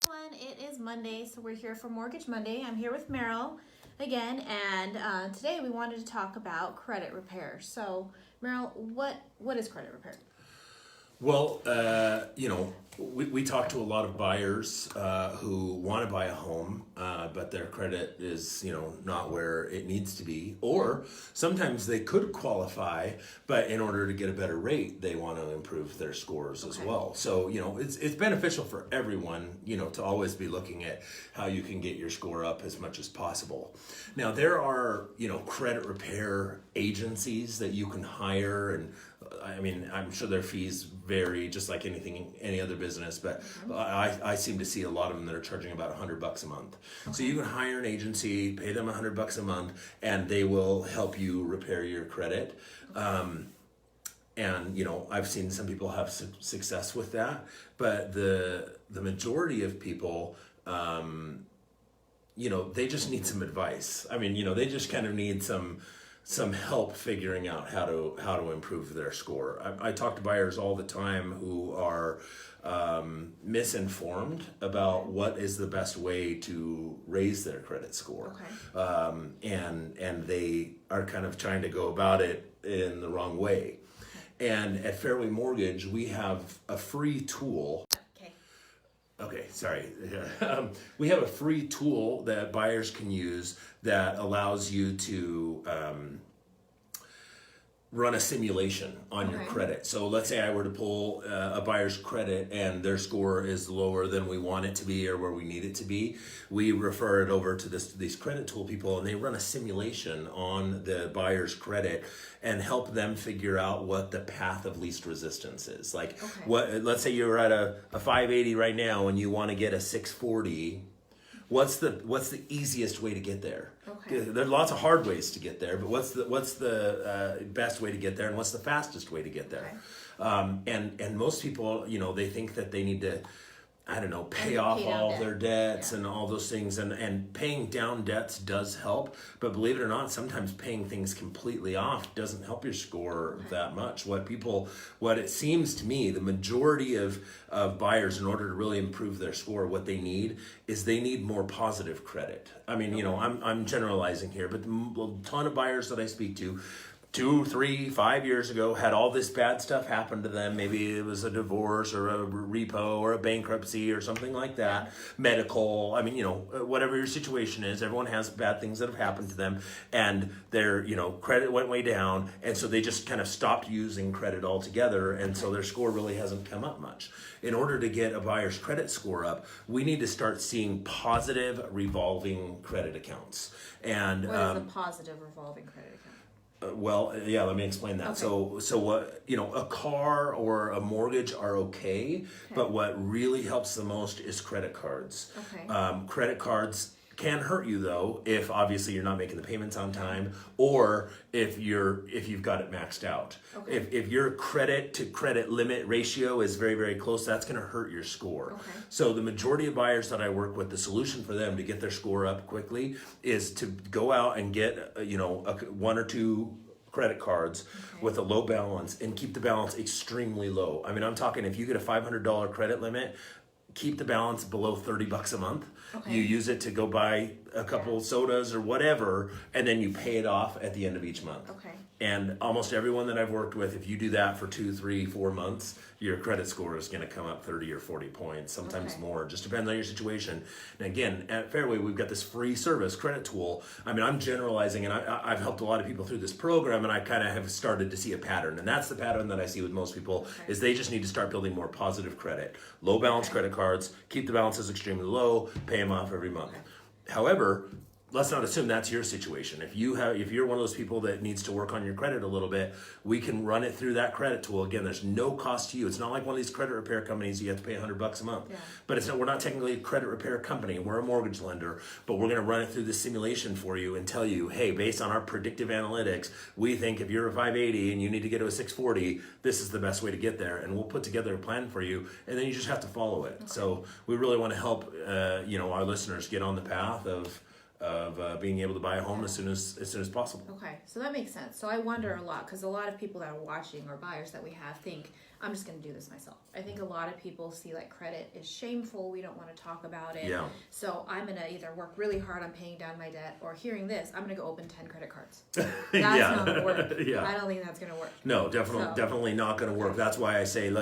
Everyone, it is Monday, so we're here for Mortgage Monday. I'm here with Merrill again, and today we wanted to talk about credit repair. So, Merrill, what is credit repair? Well, we talk to a lot of buyers who want to buy a home, but their credit is, not where it needs to be. Or sometimes they could qualify, but in order to get a better rate, they want to improve their scores as well. So, it's beneficial for everyone, to always be looking at how you can get your score up as much as possible. Now, there are, credit repair agencies that you can hire, and I'm sure their fees vary just like any other business, but I seem to see a lot of them that are charging about $100 a month. So you can hire an agency, pay them $100 a month, and they will help you repair your credit. I've seen some people have success with that, but the majority of people, they just need some advice. They just kind of need some help figuring out how to improve their score. I talk to buyers all the time who are misinformed about what is the best way to raise their credit score. And they are kind of trying to go about it in the wrong way. And at Fairway Mortgage, we have a free tool. We have a free tool that buyers can use that allows you to run a simulation on your credit. So let's say I were to pull a buyer's credit and their score is lower than we want it to be or where we need it to be. We refer it over to these credit tool people, and they run a simulation on the buyer's credit and help them figure out what the path of least resistance is. Let's say you're at a 580 right now and you want to get a 640. What's the easiest way to get there? There's lots of hard ways to get there, but what's the best way to get there, and what's the fastest way to get there? And most people, they think that they need to, pay off all their debts and all those things, and paying down debts does help, but believe it or not, sometimes paying things completely off doesn't help your score that much. What it seems to me, the majority of buyers, in order to really improve their score, what they need is they need more positive credit. I'm generalizing here, but a ton of buyers that I speak to 2, 3, 5 years ago had all this bad stuff happen to them. Maybe it was a divorce or a repo or a bankruptcy or something like that. Medical, whatever your situation is, everyone has bad things that have happened to them, and their, credit went way down, and so they just kind of stopped using credit altogether, and so their score really hasn't come up much. In order to get a buyer's credit score up, we need to start seeing positive revolving credit accounts. And what is a positive revolving credit account? Let me explain that. So what, a car or a mortgage are okay, but what really helps the most is credit cards. Credit cards can hurt you though, if obviously you're not making the payments on time, or if you've got it maxed out. If your credit to credit limit ratio is very, very close, that's going to hurt your score. So the majority of buyers that I work with, the solution for them to get their score up quickly is to go out and get one or two credit cards with a low balance and keep the balance extremely low. I'm talking, if you get a $500 credit limit, keep the balance below $30 a month. You use it to go buy a couple sodas or whatever, and then you pay it off at the end of each month. And almost everyone that I've worked with, if you do that for 2, 3, 4 months, your credit score is going to come up 30 or 40 points, sometimes more. Just depends on your situation. And again, at Fairway, we've got this free service credit tool. I'm generalizing, and I've helped a lot of people through this program, and I kind of have started to see a pattern. And that's the pattern that I see with most people, is they just need to start building more positive credit. Low balance credit cards, keep the balances extremely low, pay them off every month. However, let's not assume that's your situation. If you're one of those people that needs to work on your credit a little bit, we can run it through that credit tool. Again, there's no cost to you. It's not like one of these credit repair companies you have to pay $100 a month. But we're not technically a credit repair company. We're a mortgage lender, but we're going to run it through the simulation for you and tell you, hey, based on our predictive analytics, we think if you're a 580 and you need to get to a 640, this is the best way to get there. And we'll put together a plan for you, and then you just have to follow it. So we really want to help our listeners get on the path of being able to buy a home as soon as possible. So that makes sense. So I wonder a lot, because a lot of people that are watching, or buyers that we have, think I'm just going to do this myself. I think a lot of people see like credit is shameful. We don't want to talk about it. Yeah. So I'm going to either work really hard on paying down my debt, or hearing this, I'm going to go open 10 credit cards. That's Yeah. not going to work. Yeah. I don't think that's going to work. No, definitely not going to work. That's why I say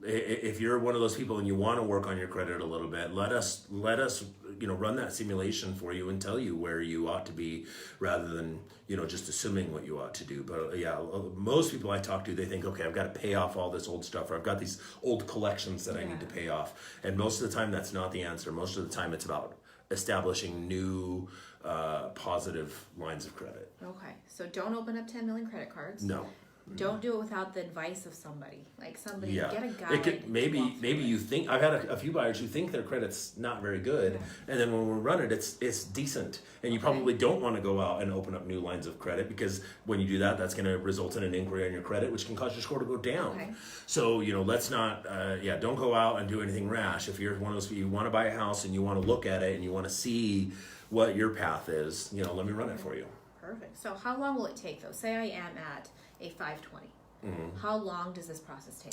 if you're one of those people and you want to work on your credit a little bit, let us run that simulation for you and tell you where you ought to be, rather than just assuming what you ought to do. But most people I talk to, they think, okay, I've got to pay off all this old stuff, or I've got these old collections that I need to pay off. And most of the time that's not the answer. Most of the time it's about establishing new positive lines of credit. Okay, so don't open up 10 million credit cards. No. Don't do it without the advice of somebody. Like somebody, Yeah. get a guide. It could, maybe you think, I've had a few buyers who think their credit's not very good, and then when we run it, it's decent. And you probably don't want to go out and open up new lines of credit, because when you do that, that's going to result in an inquiry on your credit, which can cause your score to go down. Okay. So, let's not, don't go out and do anything rash. If you're one of those people, you want to buy a house and you want to look at it and you want to see what your path is, let me run it for you. Perfect. So how long will it take though? Say I am at a 520. How long does this process take?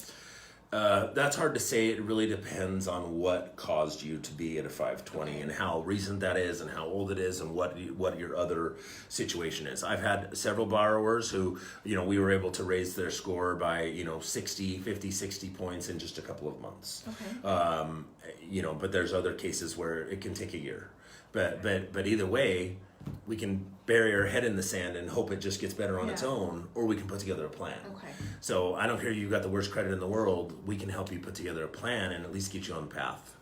That's hard to say. It really depends on what caused you to be at a 520 and how recent that is and how old it is and what your other situation is. I've had several borrowers who, we were able to raise their score by, 50, 60 points in just a couple of months. Okay. But there's other cases where it can take a year. But either way, we can bury our head in the sand and hope it just gets better on its own, or we can put together a plan. Okay. So I don't care you've got the worst credit in the world, we can help you put together a plan and at least get you on the path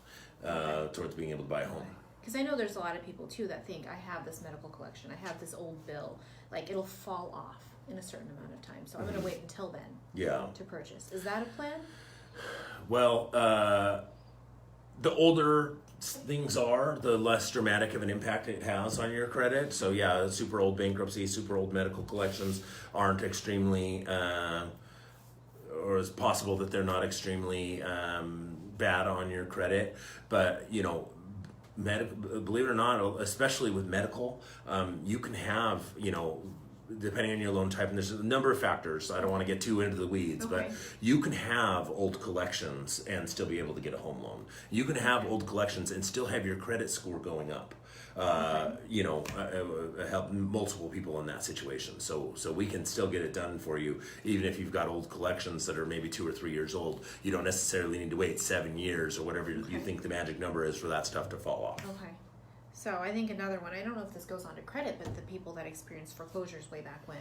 towards being able to buy a home. Because I know there's a lot of people too that think, I have this medical collection, I have this old bill, like it'll fall off in a certain amount of time, so I'm going to wait until then to purchase. Is that a plan? Well, the older things are, the less dramatic of an impact it has on your credit. So super old bankruptcy, super old medical collections aren't extremely, or it's possible that they're not extremely bad on your credit. But believe it or not, especially with medical, you can have, depending on your loan type, and there's a number of factors. I don't want to get too into the weeds, but you can have old collections and still be able to get a home loan. You can have old collections and still have your credit score going up. Help multiple people in that situation. So we can still get it done for you, even if you've got old collections that are maybe 2 or 3 years old. You don't necessarily need to wait 7 years or whatever you think the magic number is for that stuff to fall off. Okay. So I think another one, I don't know if this goes on to credit, but the people that experienced foreclosures way back when,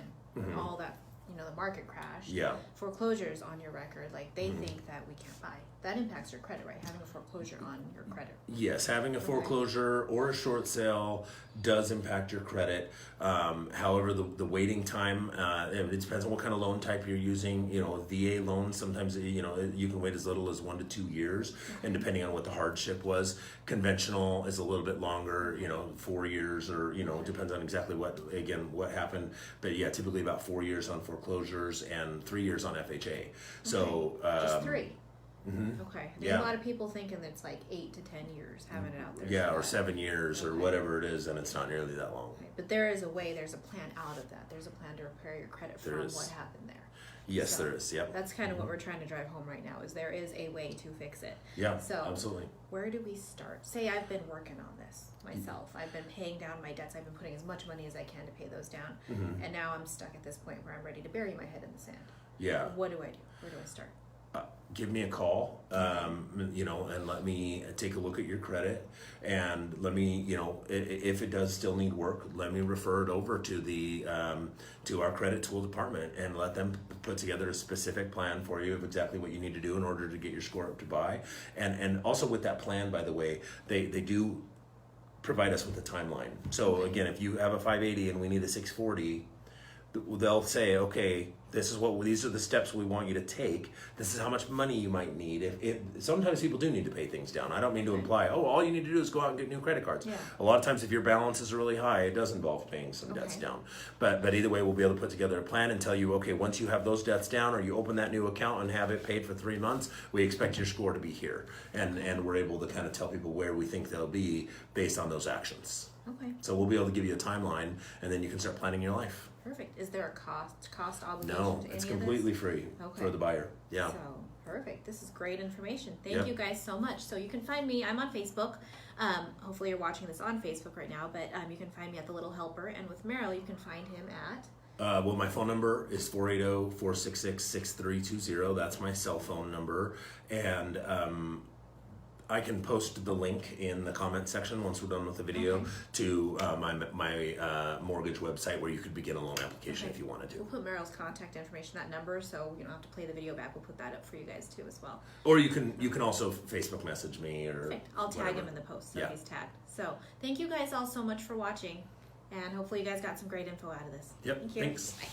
all that, the market crash, foreclosures on your record, like they think that we can't buy. That impacts your credit, right? Having a foreclosure on your credit. Yes, having a foreclosure or a short sale does impact your credit. However, the waiting time, it depends on what kind of loan type you're using. VA loans, sometimes, you can wait as little as 1 to 2 years, and depending on what the hardship was. Conventional is a little bit longer, 4 years, or, depends on exactly what happened. But typically about 4 years on foreclosures and 3 years on FHA. So, just 3. Okay. There's a Yeah. lot of people thinking that it's like 8 to 10 years having it out there. Yeah, or 7 years or whatever it is, and it's not nearly that long. Okay. But there is a way, there's a plan out of that. There's a plan to repair your credit There from is. what happened there. Yes, So, there is. Yep. That's kind of what we're trying to drive home right now, is there is a way to fix it. Yeah, So absolutely. where do we start? Say I've been working on this myself. I've been paying down my debts. I've been putting as much money as I can to pay those down. And now I'm stuck at this point where I'm ready to bury my head in the sand. Yeah. What do I do? Where do I start? Give me a call, and let me take a look at your credit, and let me, if it does still need work, let me refer it over to the to our credit tool department and let them put together a specific plan for you of exactly what you need to do in order to get your score up to buy. And also with that plan, by the way, they do provide us with a timeline. So again, if you have a 580 and we need a 640, they'll say, okay, these are the steps we want you to take. This is how much money you might need. Sometimes people do need to pay things down. I don't mean to imply, all you need to do is go out and get new credit cards. Yeah. A lot of times if your balance is really high, it does involve paying some debts down. But either way, we'll be able to put together a plan and tell you, okay, once you have those debts down or you open that new account and have it paid for 3 months, we expect your score to be here. And we're able to kind of tell people where we think they'll be based on those actions. Okay. So we'll be able to give you a timeline, and then you can start planning your life. Perfect. Is there a cost obligation? No, it's completely free for the buyer. Yeah. So, perfect. This is great information. Thank you guys so much. So you can find me, I'm on Facebook. Hopefully you're watching this on Facebook right now, but you can find me at The Little Helper. And with Merrill, you can find him at... well, my phone number is 480-466-6320. That's my cell phone number. And I can post the link in the comment section once we're done with the video to my mortgage website where you could begin a loan application if you wanted to. We'll put Merrill's contact information, that number, so you don't have to play the video back. We'll put that up for you guys too as well. Or you can also Facebook message me or Perfect. I'll tag him in the post so he's tagged. So thank you guys all so much for watching, and hopefully you guys got some great info out of this. Yep. Thank you. Thanks. Bye.